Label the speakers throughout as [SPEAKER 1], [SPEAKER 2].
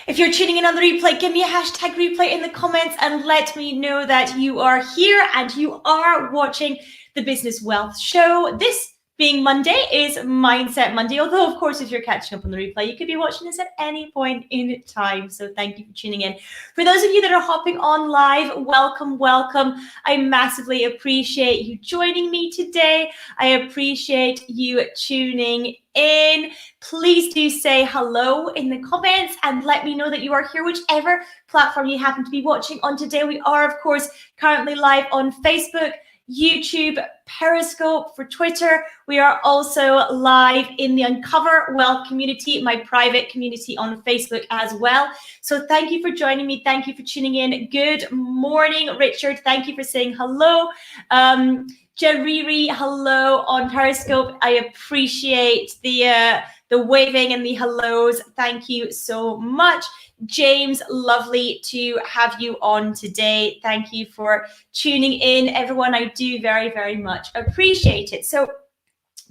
[SPEAKER 1] If you're tuning in on the replay, give me a hashtag replay in the comments and let me know that you are here and you are watching the Business Wealth Show. This being Monday is Mindset Monday, although of course if you're catching up on the replay, you could be watching this at any point in time. So thank you for tuning in. For those of you that are hopping on live, welcome. I massively appreciate you joining me today. I appreciate you tuning in. Please do say hello in the comments and let me know that you are here, whichever platform you happen to be watching on today. We are of course currently live on Facebook, YouTube, Periscope, for Twitter. We are also live in the Uncover Wealth community, my private community on Facebook as well. So thank you for joining me. Thank you for tuning in. Good morning, Richard. Thank you for saying hello. Jariri, hello on Periscope. I appreciate the waving and the hellos. Thank you so much. James, lovely to have you on today. Thank you for tuning in, everyone. I do very, very much appreciate it. So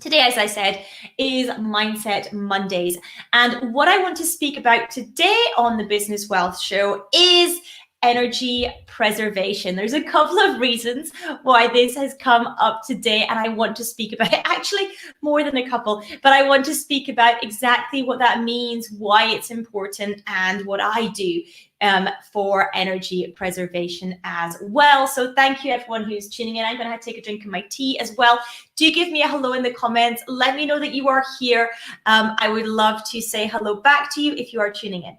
[SPEAKER 1] today, as I said, is Mindset Mondays. And what I want to speak about today on the Business Wealth Show is energy preservation. There's a couple of reasons why this has come up today, and I want to speak about it. Actually, more than a couple, but I want to speak about exactly what that means, why it's important, and what I do for energy preservation as well. So thank you everyone who's tuning in. I'm going to take a drink of my tea as well. Do give me a hello in the comments. Let me know that you are here. I would love to say hello back to you if you are tuning in.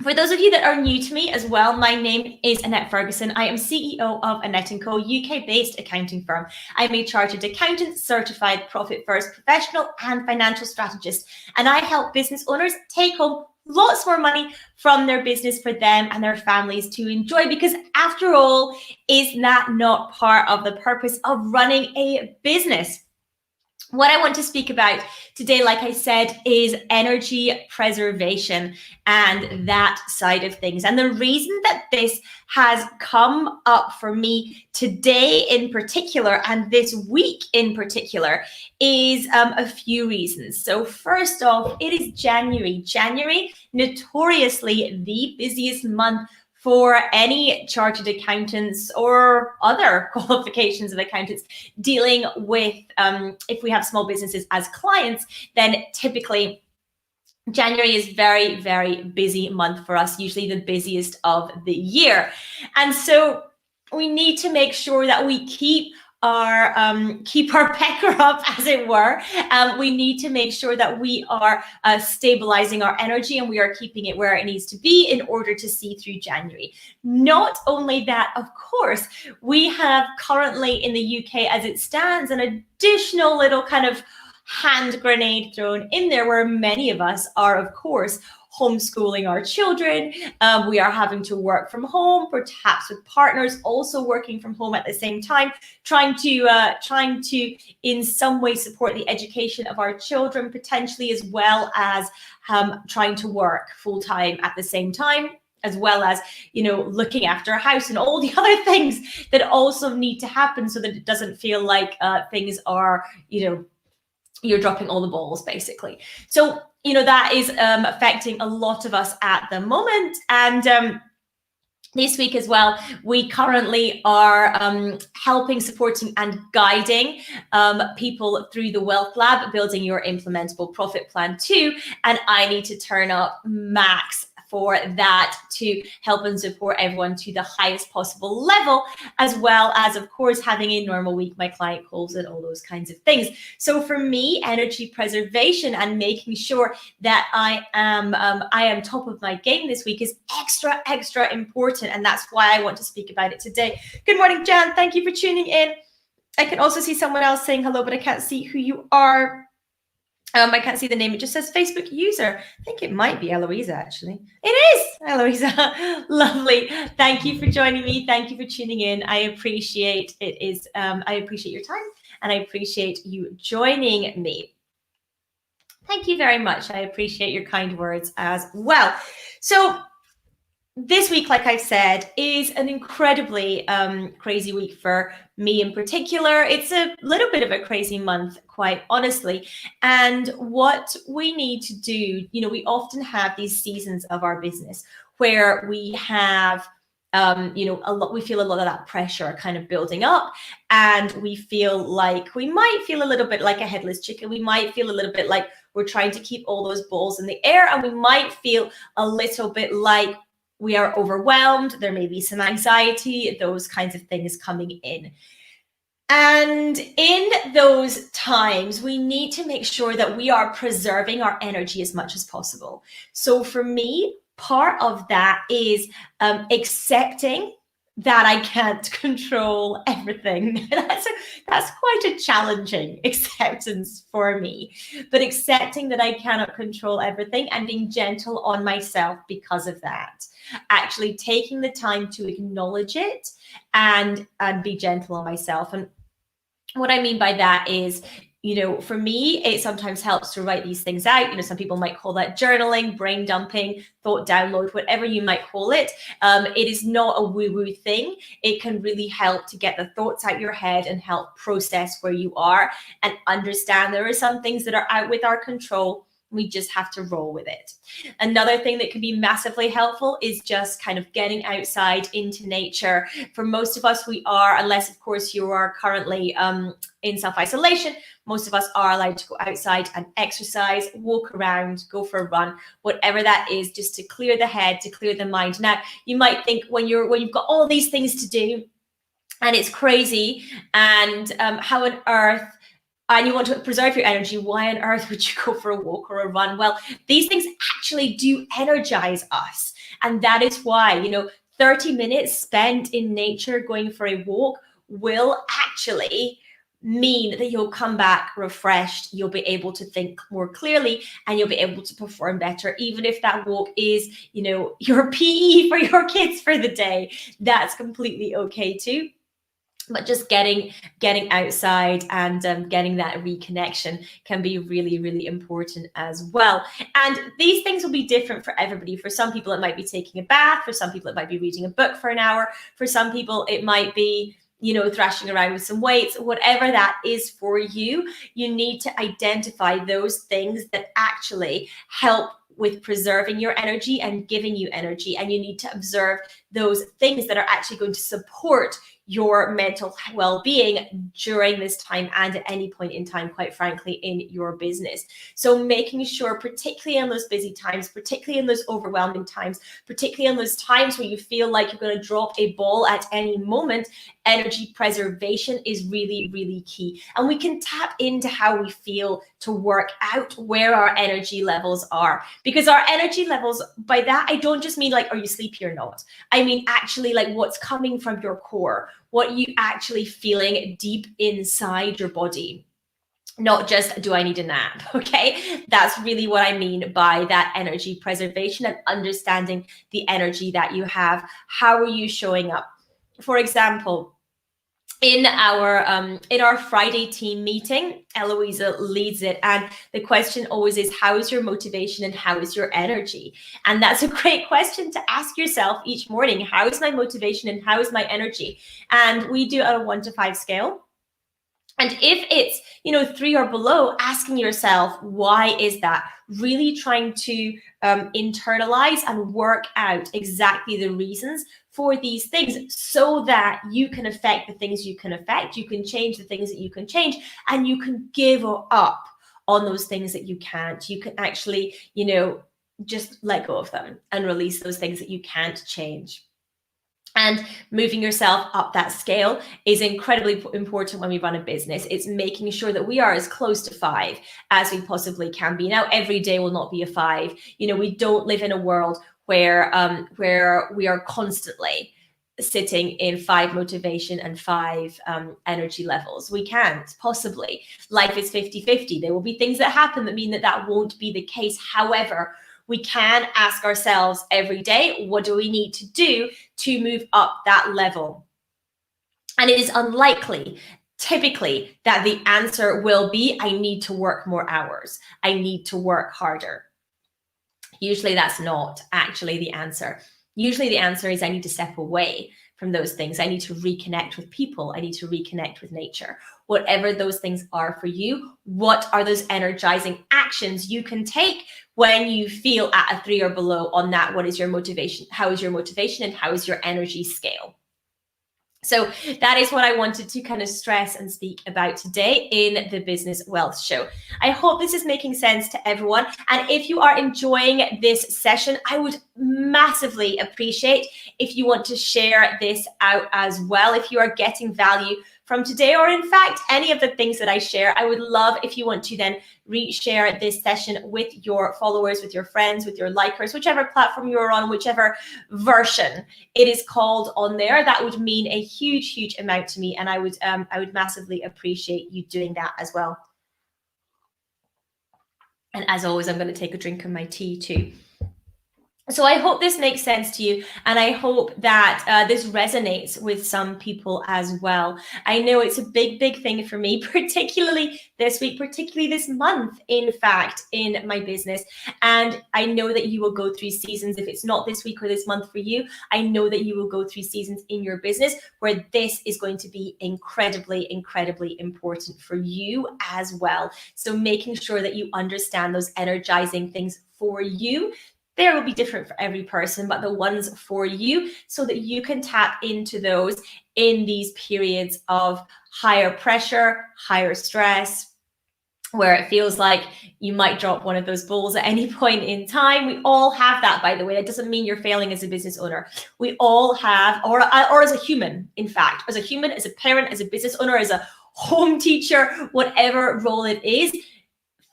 [SPEAKER 1] For those of you that are new to me as well, my name is Annette Ferguson. I am CEO of Annette & Co, UK-based accounting firm. I'm a chartered accountant, certified profit first professional and financial strategist. And I help business owners take home lots more money from their business for them and their families to enjoy, because after all, is that not part of the purpose of running a business? What I want to speak about today, like I said, is energy preservation and that side of things. And the reason that this has come up for me today in particular, and this week in particular, is a few reasons. So first off, it is January. January, notoriously the busiest month for any chartered accountants or other qualifications of accountants dealing with, if we have small businesses as clients, then typically January is very, very busy month for us, usually the busiest of the year. And so we need to make sure that we keep our pecker up, as it were. We need to make sure that we are stabilizing our energy and we are keeping it where it needs to be in order to see through January. Not only that, of course, we have currently in the UK, as it stands, an additional little kind of hand grenade thrown in there, where many of us are, of course, homeschooling our children. We are having to work from home, perhaps with partners also working from home at the same time, trying to in some way support the education of our children, potentially, as well as trying to work full time at the same time, as well as, you know, looking after a house and all the other things that also need to happen, so that it doesn't feel like things are, you know, you're dropping all the balls, basically. So, you know, that is affecting a lot of us at the moment. And this week as well, we currently are helping, supporting and guiding people through the Wealth Lab, building your implementable profit plan too. And I need to turn up max for that to help and support everyone to the highest possible level, as well as, of course, having a normal week, my client calls and all those kinds of things. So for me, energy preservation and making sure that I am top of my game this week is extra important, and that's why I want to speak about it today. Good morning, Jan. Thank you for tuning in. I can also see someone else saying hello, but I can't see who you are. I can't see the name. It just says Facebook user. I think it might be Eloisa, actually. It is Eloisa. Lovely. Thank you for joining me. Thank you for tuning in. I appreciate it. I appreciate your time, and I appreciate you joining me. Thank you very much. I appreciate your kind words as well. So this week, like I've said, is an incredibly crazy week for me in particular. It's a little bit of a crazy month, quite honestly. And what we need to do, we often have these seasons of our business where we have we feel a lot of that pressure kind of building up, and we might feel a little bit like a headless chicken. We might feel a little bit like we're trying to keep all those balls in the air, and we might feel a little bit like we are overwhelmed. There may be some anxiety, those kinds of things coming in. And in those times, we need to make sure that we are preserving our energy as much as possible. So for me, part of that is accepting that I can't control everything. That's quite a challenging acceptance for me, but accepting that I cannot control everything and being gentle on myself because of that. Actually taking the time to acknowledge it and be gentle on myself. And what I mean by that is, for me, it sometimes helps to write these things out. Some people might call that journaling, brain dumping, thought download, whatever you might call it. It is not a woo-woo thing. It can really help to get the thoughts out your head and help process where you are and understand there are some things that are out with our control. We just have to roll with it. Another thing that can be massively helpful is just kind of getting outside into nature. For most of us, we are, unless of course you are currently in self-isolation, most of us are allowed to go outside and exercise, walk around, go for a run, whatever that is, just to clear the head, to clear the mind. Now, you might think when you've got all these things to do and it's crazy, and how on earth, and you want to preserve your energy, why on earth would you go for a walk or a run? Well, these things actually do energize us. And that is why, 30 minutes spent in nature going for a walk will actually mean that you'll come back refreshed, you'll be able to think more clearly, and you'll be able to perform better, even if that walk is, your PE for your kids for the day. That's completely okay too. But just getting outside and getting that reconnection can be really, really important as well. And these things will be different for everybody. For some people, it might be taking a bath. For some people, it might be reading a book for an hour. For some people, it might be, thrashing around with some weights. Whatever that is for you, you need to identify those things that actually help with preserving your energy and giving you energy. And you need to observe those things that are actually going to support your mental well-being during this time and at any point in time, quite frankly, in your business. So making sure, particularly in those busy times, particularly in those overwhelming times, particularly in those times where you feel like you're going to drop a ball at any moment, energy preservation is really, really key. And we can tap into how we feel to work out where our energy levels are. Because our energy levels, by that, I don't just mean like, are you sleepy or not? I mean, actually, like what's coming from your core, what you actually feeling deep inside your body. Not just, do I need a nap? Okay, that's really what I mean by that energy preservation and understanding the energy that you have. How are you showing up? For example, in our Friday team meeting, Eloisa leads it, and the question always is, how is your motivation and how is your energy? And that's a great question to ask yourself each morning. How is my motivation and how is my energy? And we do it on a 1 to 5 scale. And if it's, 3 or below, asking yourself, why is that? Really trying to internalize and work out exactly the reasons for these things so that you can affect the things you can affect, you can change the things that you can change, and you can give up on those things that you can't. You can actually, just let go of them and release those things that you can't change. And moving yourself up that scale is incredibly important when we run a business. It's making sure that we are as close to 5 as we possibly can be. Now, every day will not be a 5. We don't live in a world where we are constantly sitting in 5 motivation and 5 energy levels. We can't possibly. Life is 50-50. There will be things that happen that mean that won't be the case. However, we can ask ourselves every day, what do we need to do to move up that level? And it is unlikely, typically, that the answer will be, I need to work more hours. I need to work harder. Usually that's not actually the answer. Usually the answer is I need to step away from those things. I need to reconnect with people. I need to reconnect with nature. Whatever those things are for you, what are those energizing actions you can take when you feel at a 3 or below on that? What is your motivation? How is your motivation and how is your energy scale? So that is what I wanted to kind of stress and speak about today in the Business Wealth Show. I hope this is making sense to everyone. And if you are enjoying this session, I would massively appreciate if you want to share this out as well. If you are getting value from today, or in fact, any of the things that I share, I would love if you want to then reshare this session with your followers, with your friends, with your likers, whichever platform you're on, whichever version it is called on there. That would mean a huge, huge amount to me. And I would massively appreciate you doing that as well. And as always, I'm going to take a drink of my tea too. So I hope this makes sense to you, and I hope that this resonates with some people as well. I know it's a big, big thing for me, particularly this week, particularly this month, in fact, in my business. And I know that you will go through seasons. If it's not this week or this month for you, I know that you will go through seasons in your business where this is going to be incredibly, incredibly important for you as well. So making sure that you understand those energizing things for you. They will be different for every person, but the ones for you, so that you can tap into those in these periods of higher pressure, higher stress, where it feels like you might drop one of those balls at any point in time. We all have that, by the way. That doesn't mean you're failing as a business owner. We all have, or as a human, in fact, as a human, as a parent, as a business owner, as a home teacher, whatever role it is,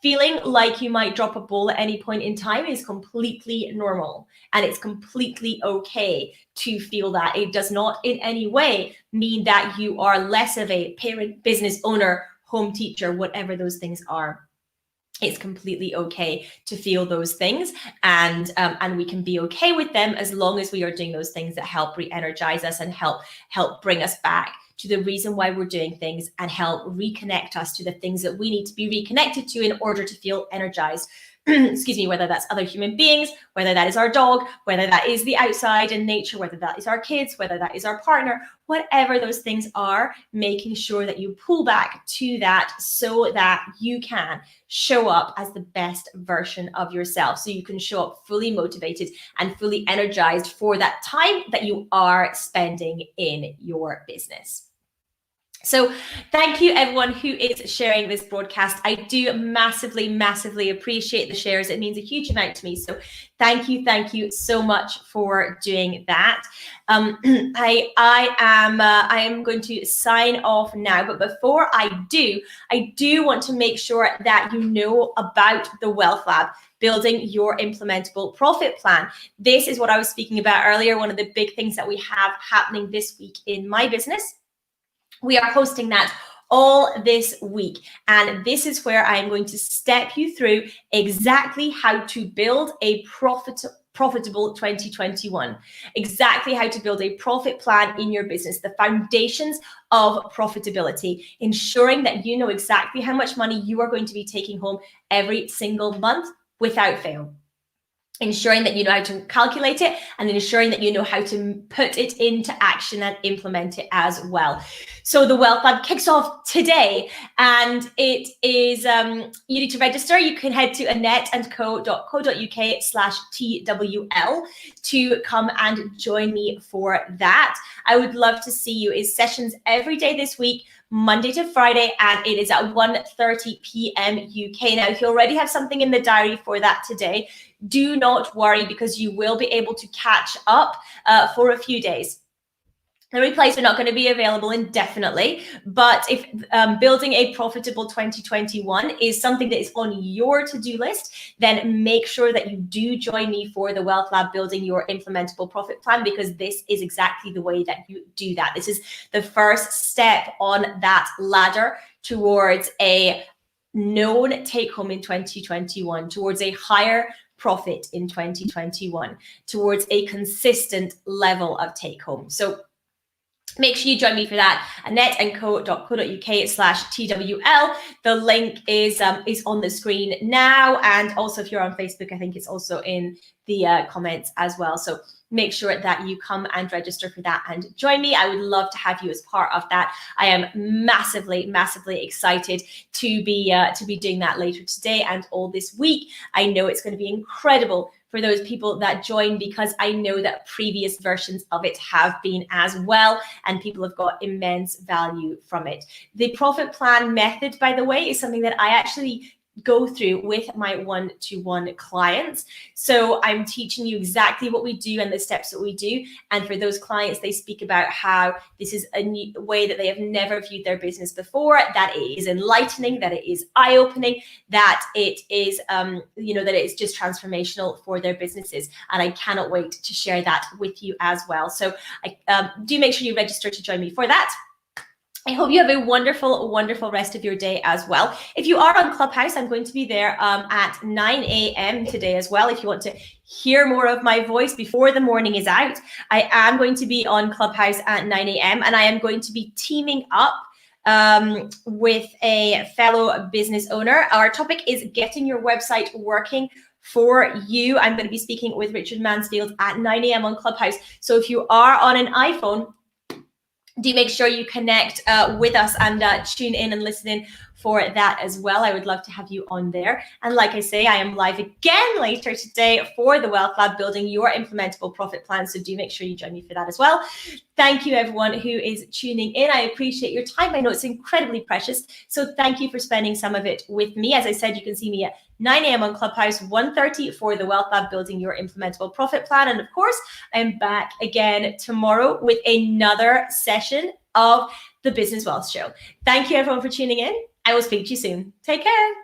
[SPEAKER 1] feeling like you might drop a ball at any point in time is completely normal, and it's completely okay to feel that. It does not in any way mean that you are less of a parent, business owner, home teacher, whatever those things are. It's completely okay to feel those things, and we can be okay with them as long as we are doing those things that help re-energize us and help bring us back to the reason why we're doing things, and help reconnect us to the things that we need to be reconnected to in order to feel energized. Excuse me, whether that's other human beings, whether that is our dog, whether that is the outside in nature, whether that is our kids, whether that is our partner, whatever those things are, making sure that you pull back to that so that you can show up as the best version of yourself. So you can show up fully motivated and fully energized for that time that you are spending in your business. So thank you everyone who is sharing this broadcast. I do massively, massively appreciate the shares. It means a huge amount to me. So thank you so much for doing that. I am going to sign off now, but before I do want to make sure that you know about the Wealth Lab, building your implementable profit plan. This is what I was speaking about earlier. One of the big things that we have happening this week in my business. We are hosting that all this week, and this is where I am going to step you through exactly how to build a profitable 2021, exactly how to build a profit plan in your business, the foundations of profitability, ensuring that you know exactly how much money you are going to be taking home every single month without fail. Ensuring that you know how to calculate it, and ensuring that you know how to put it into action and implement it as well. So the Wealth Lab kicks off today, and it is, you need to register. You can head to annetteandco.co.uk/TWL to come and join me for that. I would love to see you. It's sessions every day this week, Monday to Friday, and it is at 1:30 p.m. UK. Now, if you already have something in the diary for that today, do not worry, because you will be able to catch up for a few days. The replays are not going to be available indefinitely, but if building a profitable 2021 is something that is on your to-do list, then make sure that you do join me for the Wealth Lab, building your implementable profit plan, because this is exactly the way that you do that. This is the first step on that ladder towards a known take home in 2021, towards a higher profit in 2021, towards a consistent level of take home. So make sure you join me for that. annetteandco.co.uk/TWL. The link is on the screen now, and also if you're on Facebook, I think it's also in the comments as well. So make sure that you come and register for that and join me. I would love to have you as part of that. I am massively excited to be doing that later today and all this week. I know it's going to be incredible for those people that join, because I know that previous versions of it have been as well, and people have got immense value from it. The profit plan method, by the way, is something that I actually go through with my one-to-one clients. So I'm teaching you exactly what we do and the steps that we do. And for those clients, they speak about how this is a new way that they have never viewed their business before, that it is enlightening, that it is eye-opening, that it is, that it's just transformational for their businesses. And I cannot wait to share that with you as well. So do make sure you register to join me for that. I hope you have a wonderful rest of your day as well. If you are on Clubhouse, I'm going to be there at 9 a.m. today as well. If you want to hear more of my voice before the morning is out, I am going to be on Clubhouse at 9 a.m. and I am going to be teaming up with a fellow business owner. Our topic is getting your website working for you. I'm going to be speaking with Richard Mansfield at 9 a.m. on Clubhouse. So if you are on an iPhone, do make sure you connect with us and tune in and listen in for that as well. I would love to have you on there. And like I say, I am live again later today for the Wealth Lab, building your implementable profit plan. So do make sure you join me for that as well. Thank you, everyone who is tuning in. I appreciate your time. I know it's incredibly precious. So thank you for spending some of it with me. As I said, you can see me at 9 a.m. on Clubhouse, 1:30 for the Wealth Lab, building your implementable profit plan. And of course, I'm back again tomorrow with another session of the Business Wealth Show. Thank you, everyone, for tuning in. I will speak to you soon. Take care.